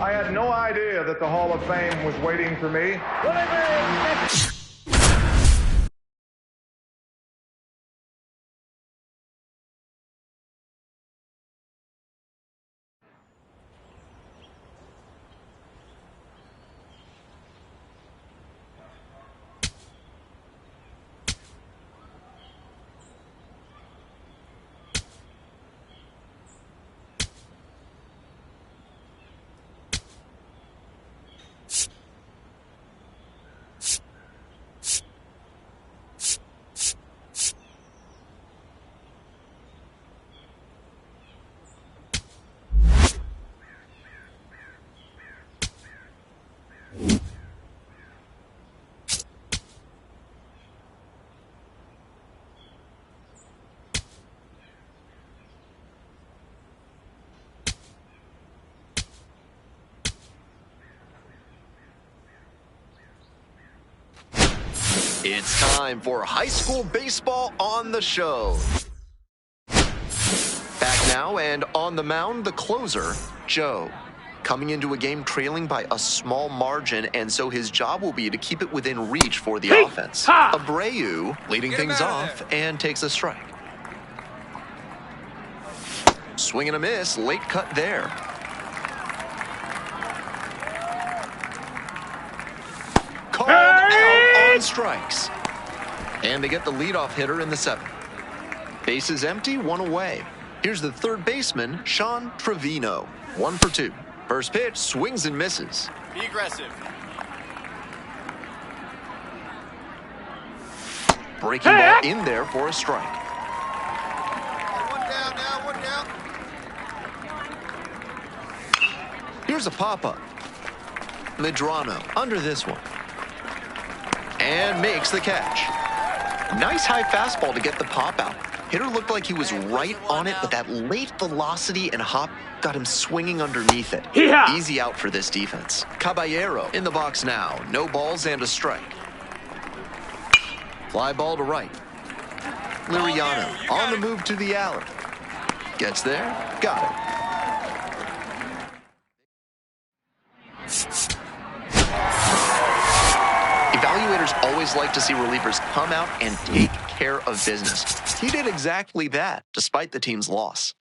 I had no idea that the Hall of Fame was waiting for me. It's time for high school baseball on the show. Back now and on the mound, the closer, Joe. Coming into a game trailing by a small margin, and so his job will be to keep it within reach for the offense. Abreu leading things off and takes a strike. Swing and a miss, late cut there. Called out on strikes. And they get the leadoff hitter in the seventh. Bases empty, one away. Here's the third baseman, Sean Trevino. 1 for 2. First pitch, swings and misses. Be aggressive. Breaking ball in there for a strike. One down now, one down. Here's a pop-up. Medrano under this one. And makes the catch. Nice high fastball to get the pop out. Hitter looked like he was right on it, but that late velocity and hop got him swinging underneath it. Easy out for this defense. Caballero in the box now. No balls and a strike. Fly ball to right. Liriano on the move to the alley. Gets there. Got it. Evaluators always like to see relievers come out and take care of business. He did exactly that, despite the team's loss.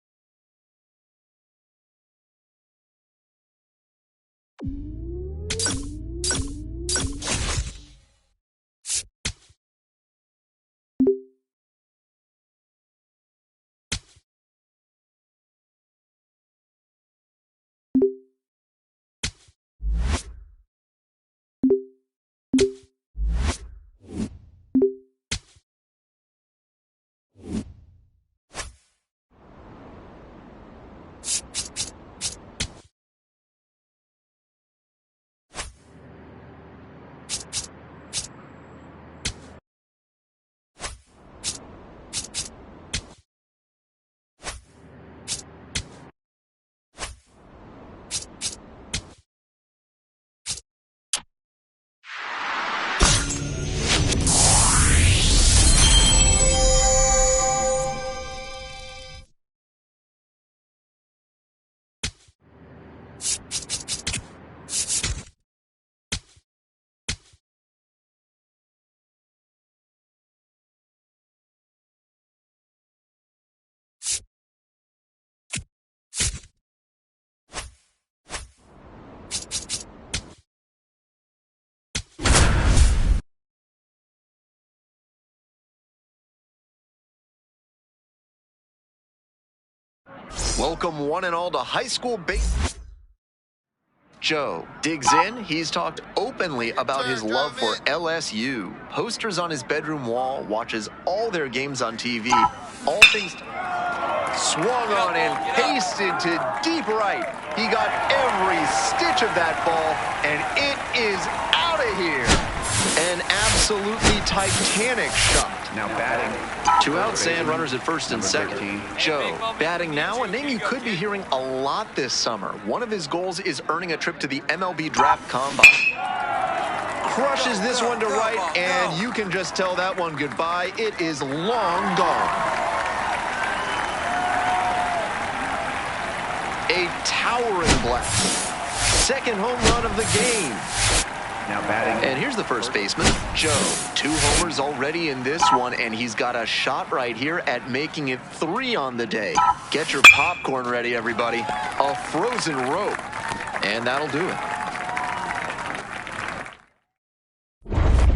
Welcome one and all to high school baseball. Joe digs in. He's talked openly about his love for LSU. Posters on his bedroom wall, watches all their games on TV. All things swung on and pasted to deep right. He got every stitch of that ball, and it is out of here. An absolutely titanic shot. Now batting. 2 out, Sand runners at first and second. Joe batting now, a name you could be hearing a lot this summer. One of his goals is earning a trip to the MLB Draft Combine. Crushes this one to right, and you can just tell that one goodbye. It is long gone. A towering blast. second home run of the game. Now batting. And here's the first baseman, Joe. 2 homers already in this one, and he's got a shot right here at making it 3 on the day. Get your popcorn ready, everybody. A frozen rope. And that'll do it.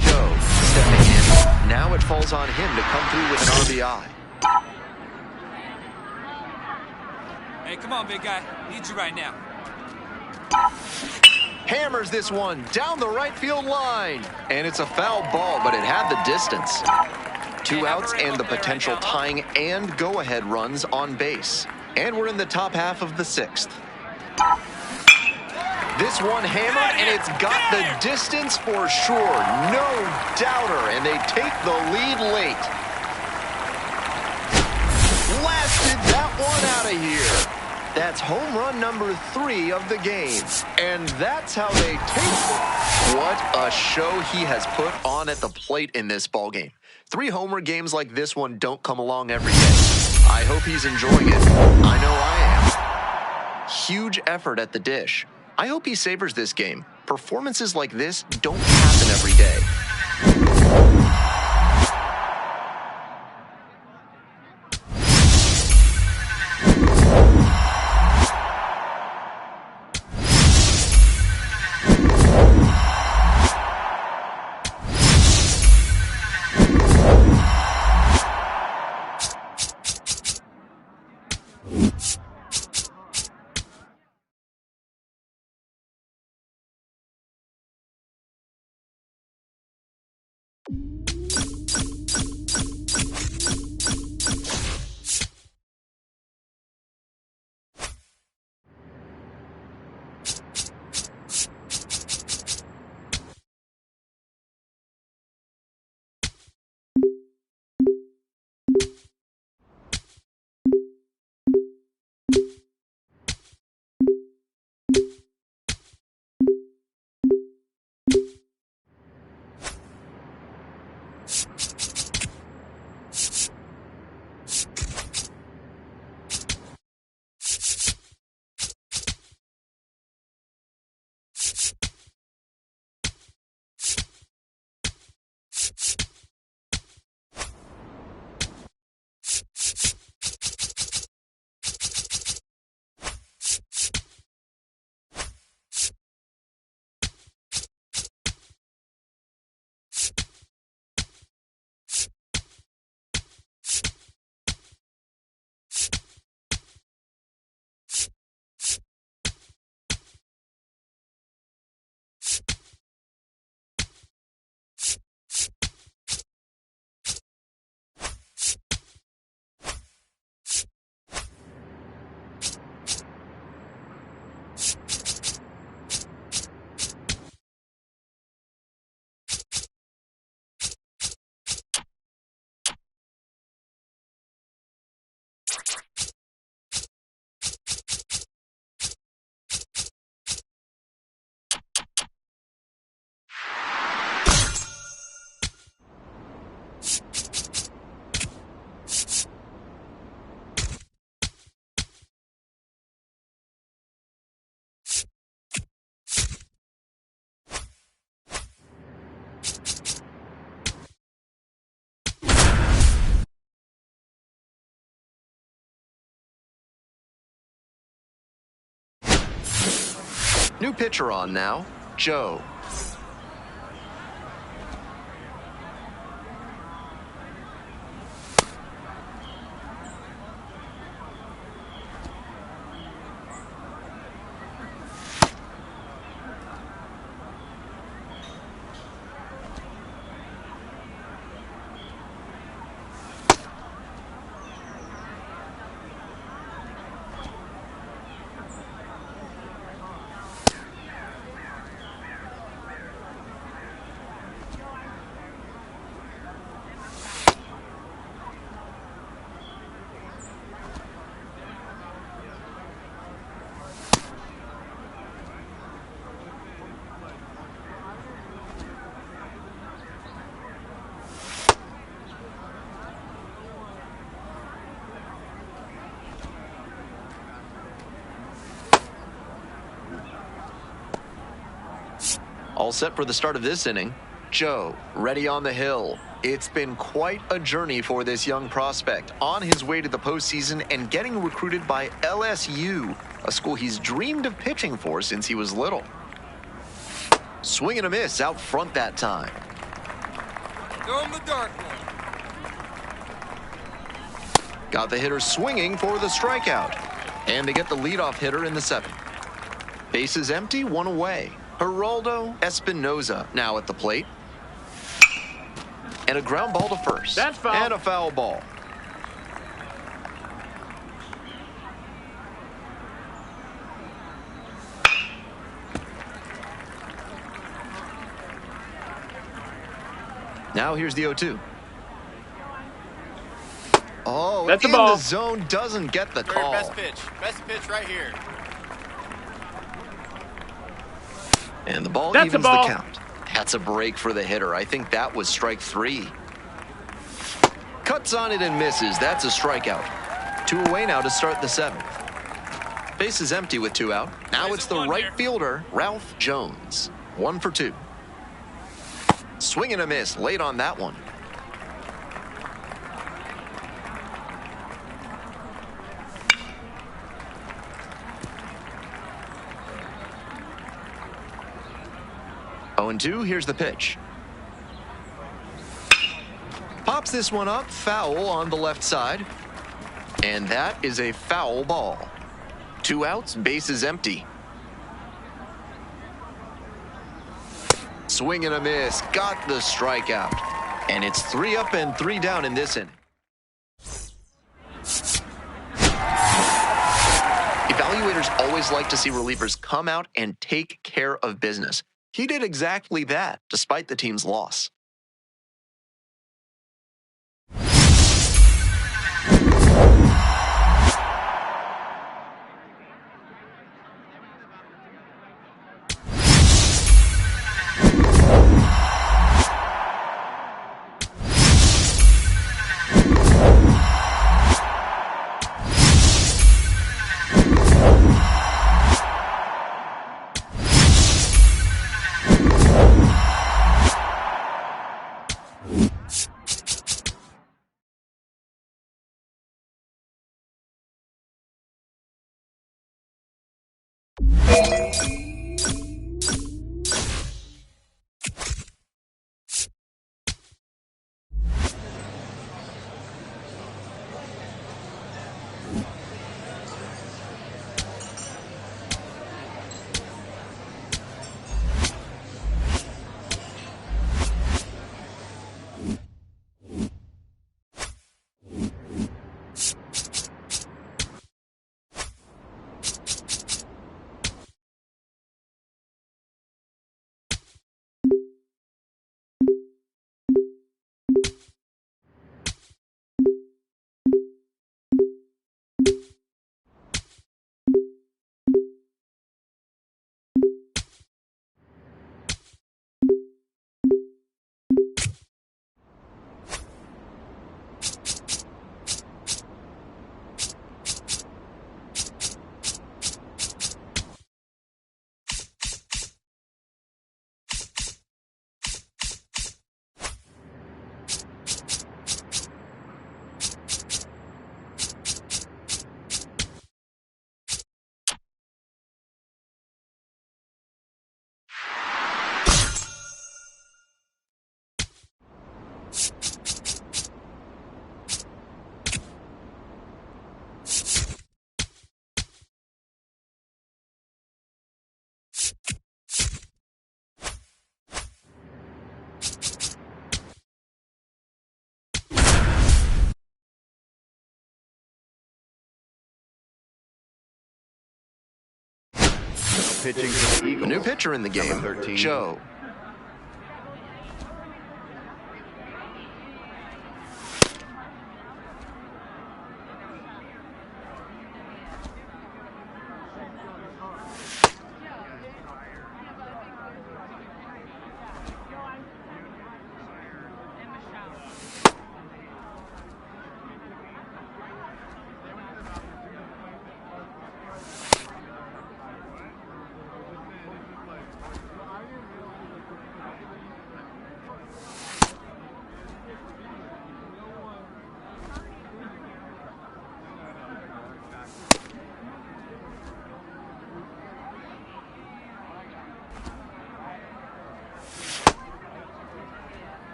Joe stepping in. Now it falls on him to come through with an RBI. Hey, come on, big guy. Need you right now. Hammers this one down the right field line. And it's a foul ball, but it had the distance. 2 outs and the potential tying and go-ahead runs on base. And we're in the top half of the 6th. This one hammered, and it's got the distance for sure. No doubter, and they take the lead late. Blasted that one out of here. That's home run number 3 of the game. And that's how they take it. What a show he has put on at the plate in this ballgame. 3 homer games like this one don't come along every day. I hope he's enjoying it. I know I am. Huge effort at the dish. I hope he savors this game. Performances like this don't happen every day. New pitcher on now, Joe. All set for the start of this inning. Joe, ready on the hill. It's been quite a journey for this young prospect on his way to the postseason and getting recruited by LSU, a school he's dreamed of pitching for since he was little. Swing and a miss out front that time. Throw him the dark one. Got the hitter swinging for the strikeout. And they get the leadoff hitter in the 7th. Bases empty, 1 away. Geraldo Espinoza now at the plate. And a ground ball to first. That's foul. And a foul ball. Now here's the 0-2. Oh, that's in a ball. The zone, doesn't get the call. Best pitch right here. And the ball That's evens a ball. the count. That's a break for the hitter. I think that was strike 3. Cuts on it and misses. That's a strikeout. 2 away now to start the 7th. Base is empty with 2 out. Now it's the right fielder, Ralph Jones. 1 for 2. Swing and a miss late on that one. And 2, here's the pitch. Pops this one up, foul on the left side. And that is a foul ball. 2 outs, bases empty. Swing and a miss, got the strikeout. And it's 3 up and 3 down in this inning. Evaluators always like to see relievers come out and take care of business. He did exactly that, despite the team's loss. Pitching for the Eagles. A new pitcher in the game, Number 13. Joe.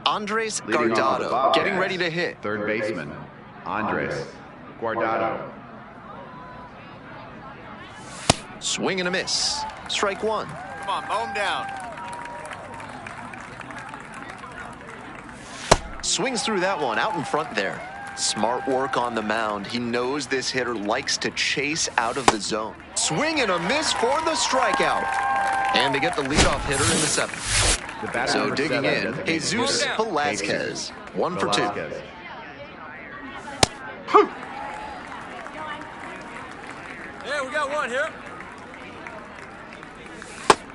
Andres Leading off the Guardado Bobcats, getting ready to hit. Third baseman, Andres Guardado. Swing and a miss. Strike one. Come on, mow him down. Swings through that one out in front there. Smart work on the mound. He knows this hitter likes to chase out of the zone. Swing and a miss for the strikeout. And they get the leadoff hitter in the seventh. The batter So number digging 7, in, designated Jesus hitter, Velasquez. 1 for 2. Velasquez. Yeah, we got one here.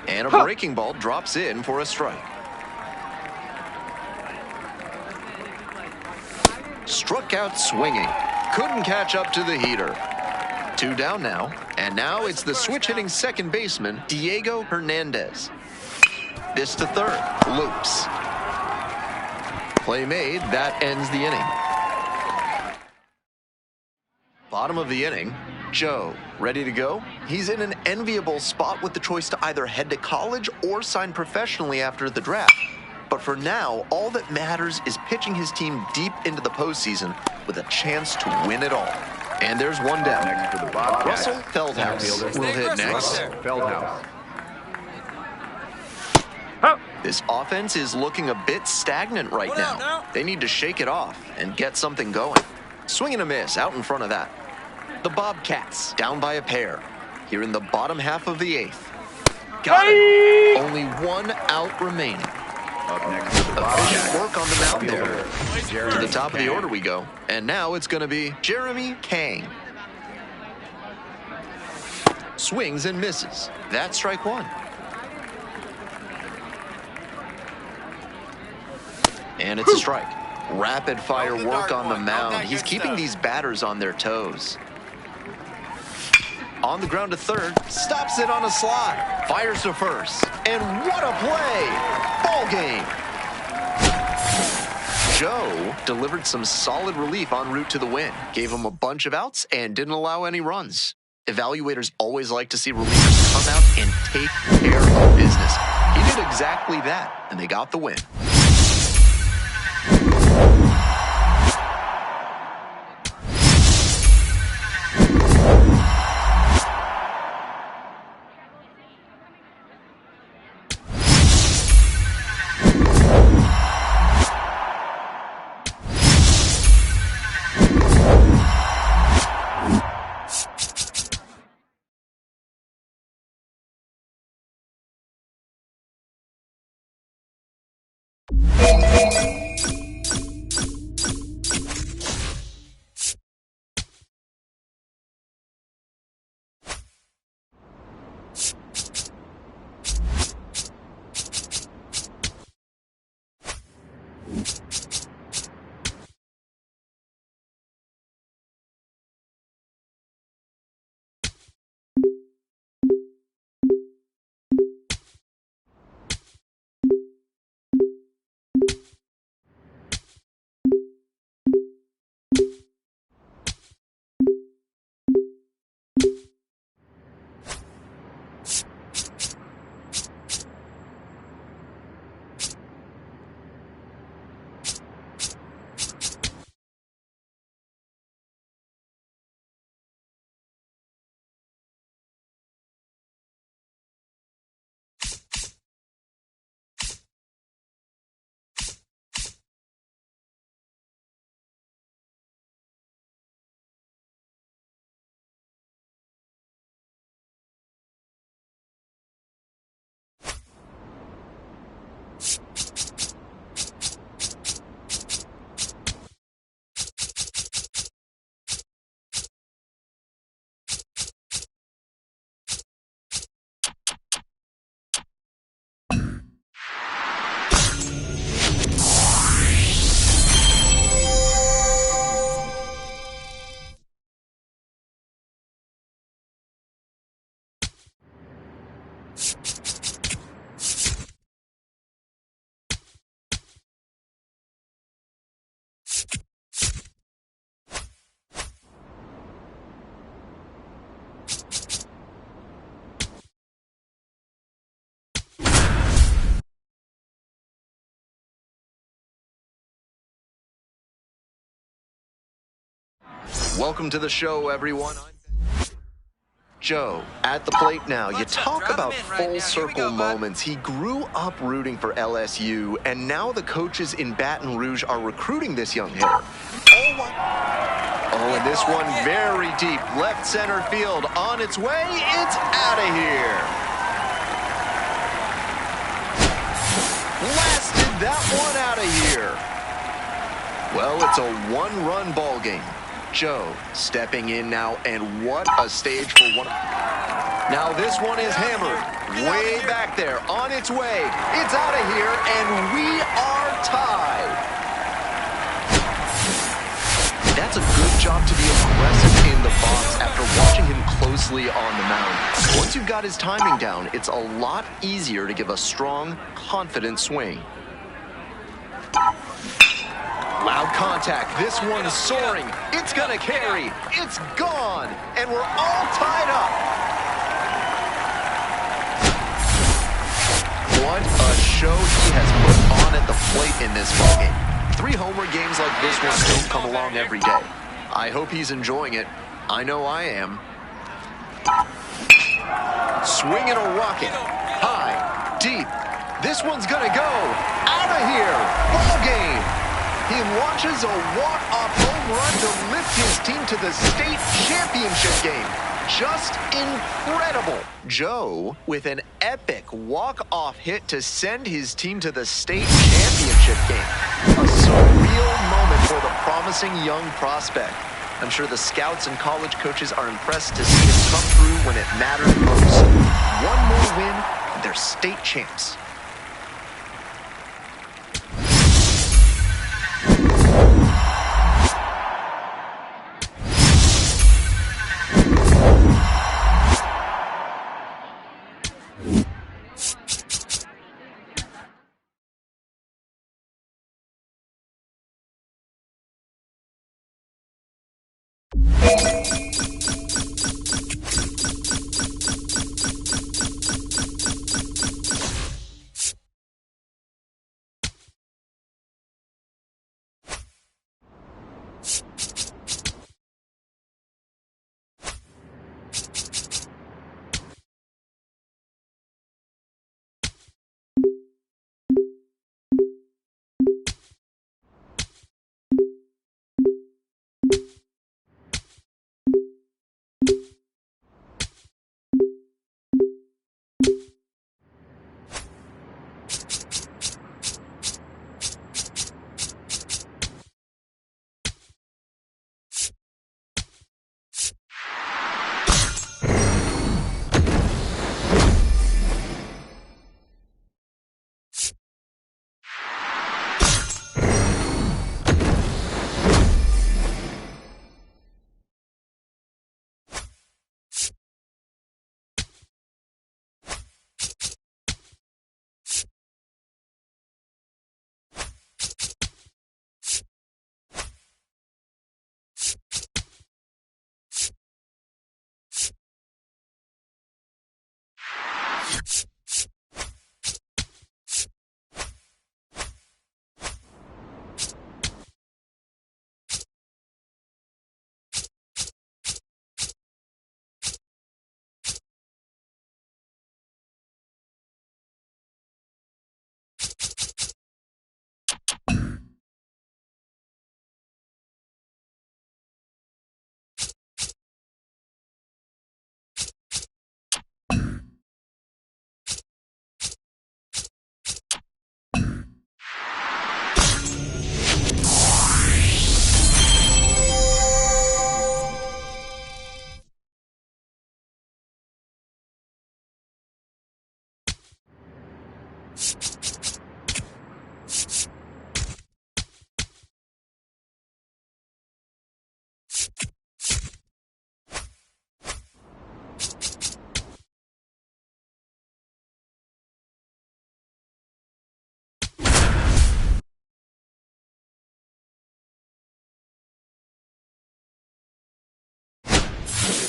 And a breaking ball drops in for a strike. Struck out swinging. Couldn't catch up to the heater. 2 down now. And now it's the switch-hitting second baseman, Diego Hernandez. This to third. Loops. Play made. That ends the inning. Bottom of the inning. Joe, ready to go? He's in an enviable spot with the choice to either head to college or sign professionally after the draft. But for now, all that matters is pitching his team deep into the postseason with a chance to win it all. And there's one down. Next for the Bobcats, Russell Feldhaus outfielder, will hit next. Russell Feldhaus. This offense is looking a bit stagnant right One out now. now. They need to shake it off and get something going. Swing and a miss out in front of that. The Bobcats down by a pair here in the bottom half of the 8th. Got it. Only 1 out remaining. Up next for the Efficient Bobcats, work on the mound there. outfielder, To the top of the Jeremy order we go. And now it's going to be Jeremy Kang. Swings and misses. That's strike 1. And it's a strike. Rapid fire Go the work dark on the one. Go mound. that He's good keeping stuff. these batters on their toes. On the ground to third, stops it on a slide, fires to first, and what a play! Ball game. Joe delivered some solid relief en route to the win, gave him a bunch of outs, and didn't allow any runs. Evaluators always like to see relievers come out and take care of business. He did exactly that, and they got the win. Welcome to the show, everyone. Joe, at the plate now. You talk about full circle moments. He grew up rooting for LSU, and now the coaches in Baton Rouge are recruiting this young hitter. Oh, and this one very deep, left center field, on its way. It's out of here. Blasted that one out of here. Well, it's a one-run ball game. Joe stepping in now, and what a stage for one. Now this one is hammered way back there, on its way. It's out of here, and we are tied. That's a good job to be aggressive in the box after watching him closely on the mound. Once you've got his timing down, it's a lot easier to give a strong, confident swing. Loud contact. This one's soaring. It's going to carry. It's gone. And we're all tied up. What a show he has put on at the plate in this ballgame. 3 homer games like this one don't come along every day. I hope he's enjoying it. I know I am. Swinging a rocket. High. Deep. This one's going to go. Out of here. Ball game. He launches a walk-off home run to lift his team to the state championship game. Just incredible. Joe with an epic walk-off hit to send his team to the state championship game. A surreal moment for the promising young prospect. I'm sure the scouts and college coaches are impressed to see him come through when it mattered most. One more win, and they're state champs.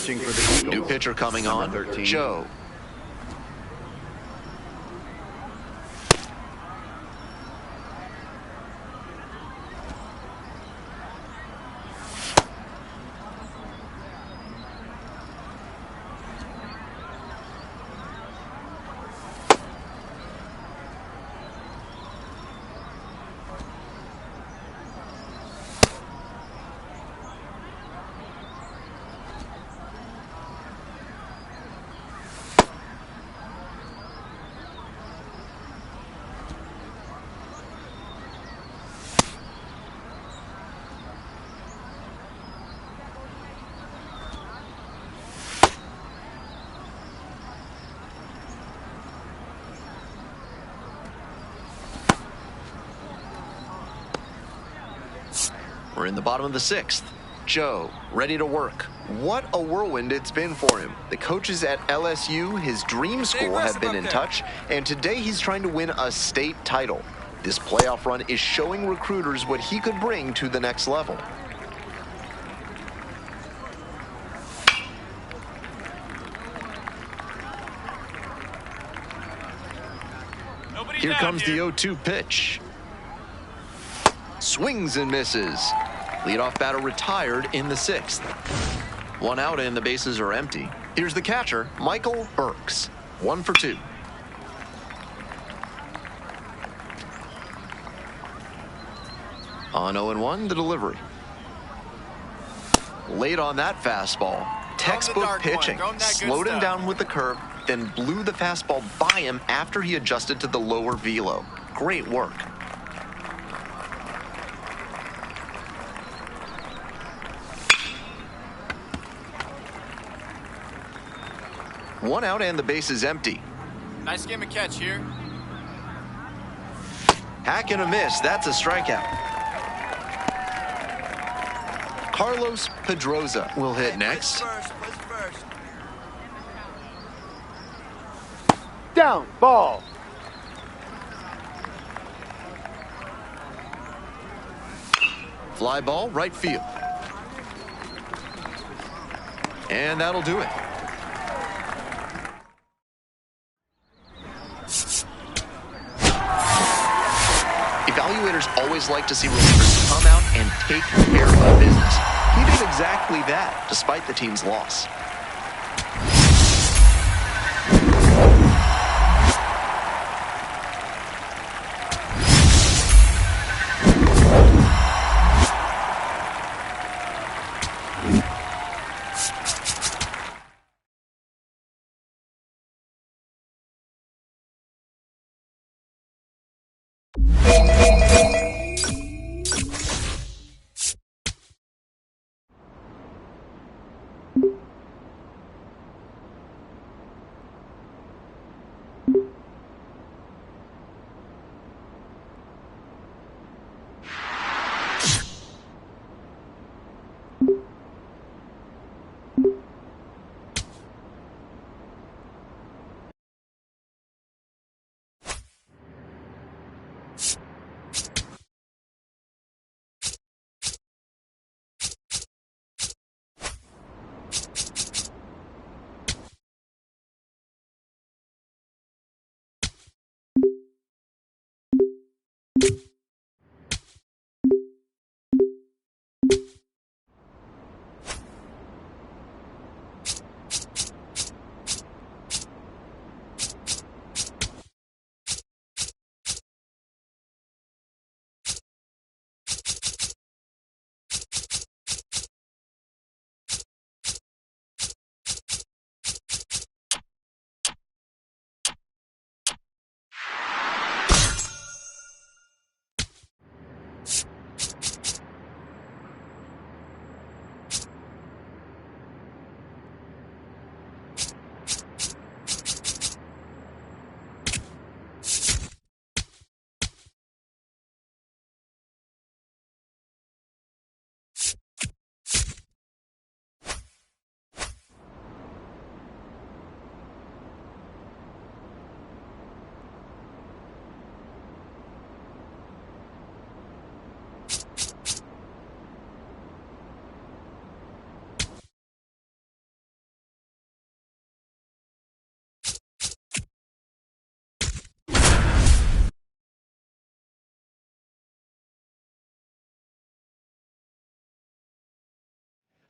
Pitching for the Eagles. New pitcher coming on. 13. Joe. We're in the bottom of the 6th. Joe, ready to work. What a whirlwind it's been for him. The coaches at LSU, his dream school, have been in touch, and today he's trying to win a state title. This playoff run is showing recruiters what he could bring to the next level. Here comes the 0-2 pitch. Swings and misses. Leadoff batter retired in the 6th. 1 out and the bases are empty. Here's the catcher, Michael Burks. 1 for 2. On 0-1, the delivery. Late on that fastball. Textbook pitching. Slowed him down with the curve, then blew the fastball by him after he adjusted to the lower velo. Great work. One out and the base is empty. Nice game of catch here. Hack and a miss. That's a strikeout. Carlos Pedroza will hit next. Down, ball. Fly ball, right field. And that'll do it. Evaluators always like to see relievers come out and take care of business. He did exactly that, despite the team's loss.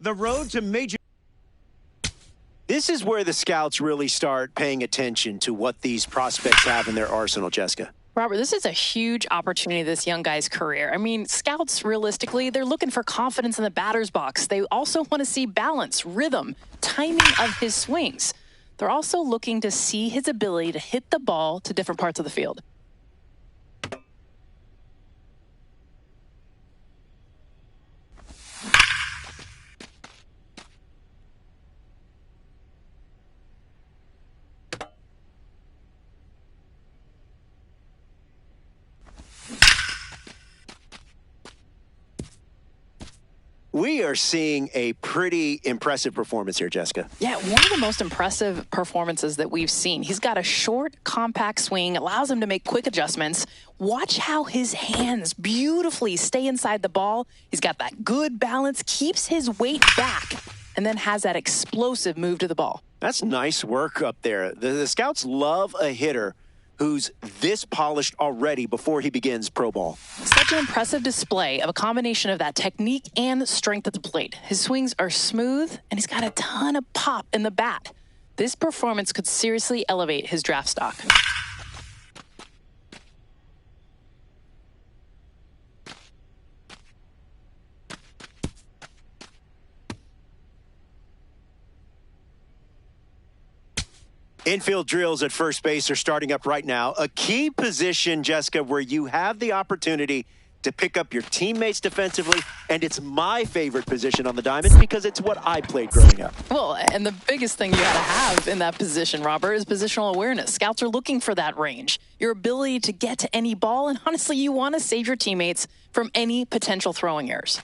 The road to major. This is where the scouts really start paying attention to what these prospects have in their arsenal, Jessica. Robert, this is a huge opportunity, this young guy's career. I mean, scouts, realistically, they're looking for confidence in the batter's box. They also want to see balance, rhythm, timing of his swings. They're also looking to see his ability to hit the ball to different parts of the field. We are seeing a pretty impressive performance here, Jessica. Yeah, one of the most impressive performances that we've seen. He's got a short, compact swing, allows him to make quick adjustments. Watch how his hands beautifully stay inside the ball. He's got that good balance, keeps his weight back, and then has that explosive move to the ball. That's nice work up there. The scouts love a hitter who's this polished already before he begins pro ball. Such an impressive display of a combination of that technique and strength at the plate. His swings are smooth, and he's got a ton of pop in the bat. This performance could seriously elevate his draft stock. Infield drills at first base are starting up right now. A key position, Jessica, where you have the opportunity to pick up your teammates defensively, and it's my favorite position on the diamond because it's what I played growing up. Well, and the biggest thing you got to have in that position, Robert, is positional awareness. Scouts are looking for that range, your ability to get to any ball, and honestly, you want to save your teammates from any potential throwing errors.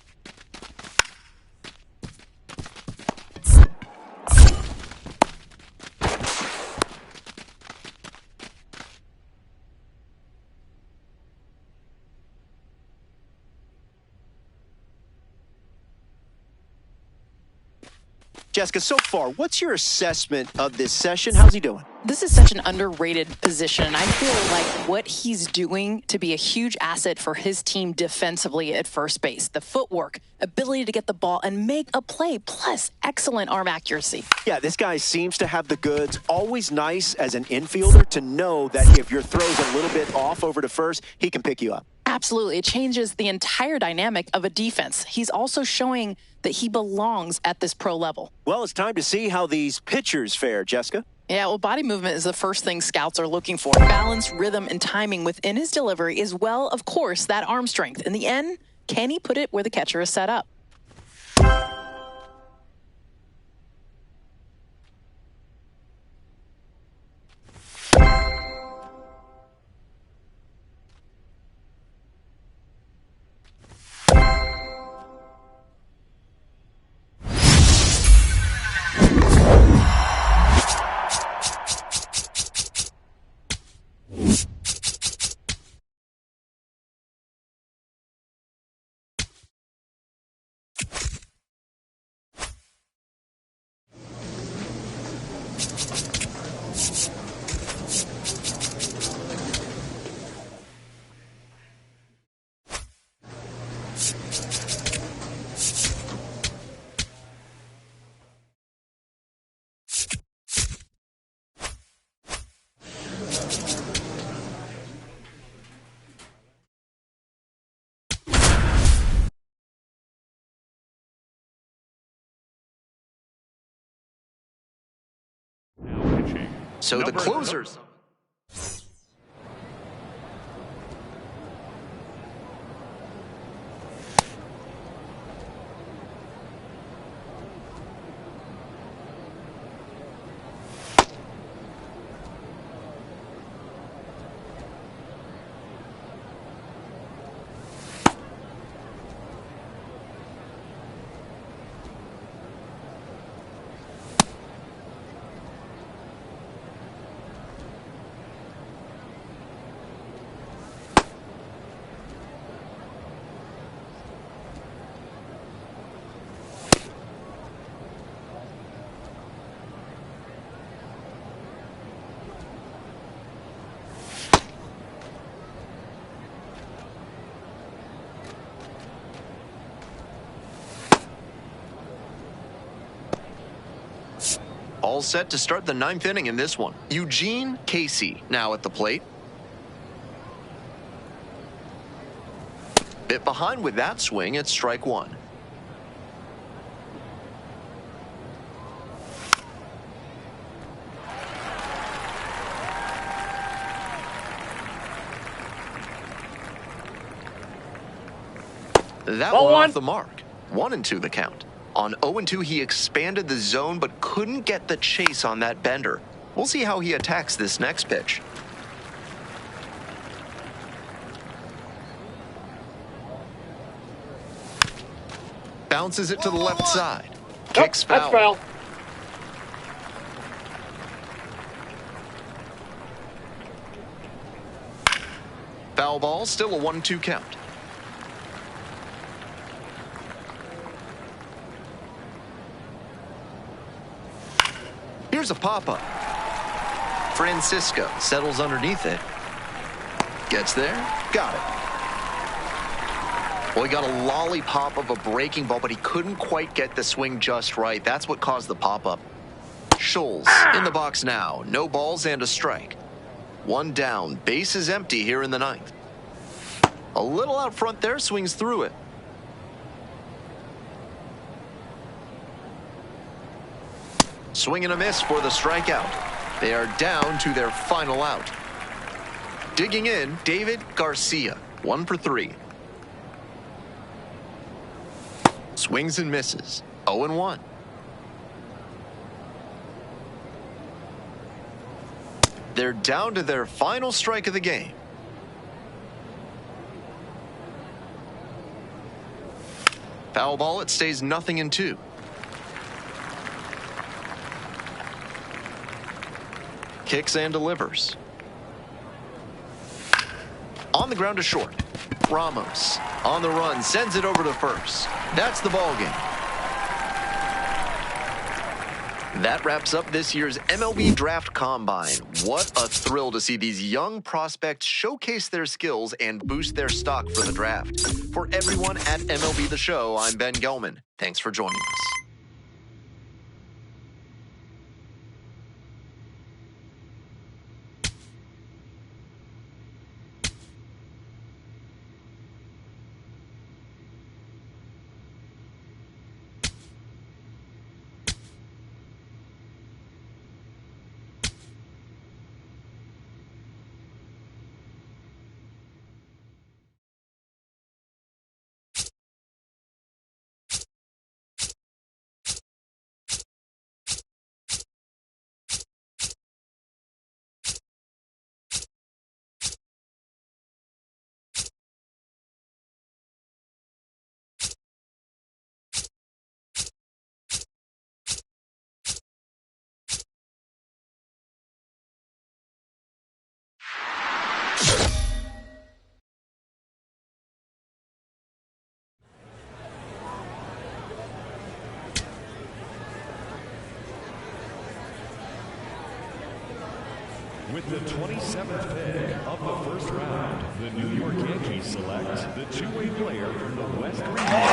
Jessica, so far, what's your assessment of this session? How's he doing? This is such an underrated position. I feel like what he's doing to be a huge asset for his team defensively at first base. The footwork, ability to get the ball and make a play, plus excellent arm accuracy. Yeah, this guy seems to have the goods. Always nice as an infielder to know that if your throw's a little bit off over to first, he can pick you up. Absolutely. It changes the entire dynamic of a defense. He's also showing that he belongs at this pro level. Well, it's time to see how these pitchers fare, Jessica. Yeah, well, body movement is the first thing scouts are looking for. Balance, rhythm, and timing within his delivery, as well, of course, that arm strength. In the end, can he put it where the catcher is set up? So the closers. All set to start the ninth inning in this one. Eugene Casey now at the plate. Bit behind with that swing at strike one. That one off the mark. 1-2 the count. On 0-2, he expanded the zone but couldn't get the chase on that bender. We'll see how he attacks this next pitch. Bounces it to the left side. Kicks That's foul. foul. Foul ball, still a 1-2 count. Here's a pop-up. Francisco settles underneath it. Gets there. Got it. Well, he got a lollipop of a breaking ball, but he couldn't quite get the swing just right. That's what caused the pop-up. Scholes in the box now. No balls and a strike. One down. Base is empty here in the ninth. A little out front there. Swings through it. Swing and a miss for the strikeout. They are down to their final out. Digging in, David Garcia. 1 for 3. Swings and misses. 0-1. They're down to their final strike of the game. Foul ball, it stays 0-2. Kicks and delivers. On the ground to short. Ramos on the run, sends it over to first. That's the ball game. That wraps up this year's MLB Draft Combine. What a thrill to see these young prospects showcase their skills and boost their stock for the draft. For everyone at MLB The Show, I'm Ben Gelman. Thanks for joining us. With the 27th pick of the first round, the New York Yankees select the two-way player from the West Region.